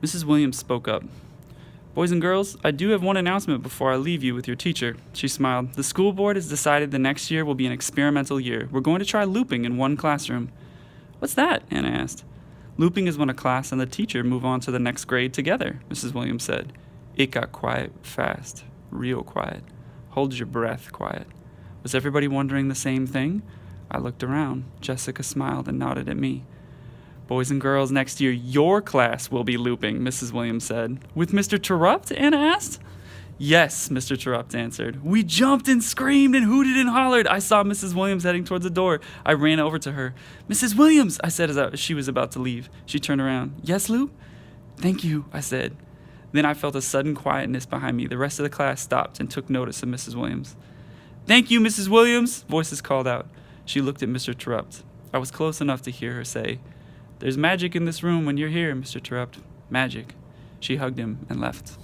Mrs. Williams spoke up. Boys and girls, I do have one announcement before I leave you with your teacher. She smiled. The school board has decided the next year will be an experimental year. We're going to try looping in one classroom. What's that? Anna asked. Looping is when a class and the teacher move on to the next grade together, Mrs. Williams said. It got quiet fast. Real quiet. Hold your breath quiet. Was everybody wondering the same thing? I looked around. Jessica smiled and nodded at me. Boys and girls, next year your class will be looping, Mrs. Williams said. With Mr. Terrupt? Anna asked. Yes, Mr. Terrupt answered. We jumped and screamed and hooted and hollered. I saw Mrs. Williams heading towards the door. I ran over to her. Mrs. Williams, I said as she was about to leave. She turned around. Yes, Lou? Thank you, I said. Then I felt a sudden quietness behind me. The rest of the class stopped and took notice of Mrs. Williams. Thank you, Mrs. Williams, voices called out. She looked at Mr. Terrupt. I was close enough to hear her say, There's magic in this room when you're here, Mr. Terrupt. Magic. She hugged him and left.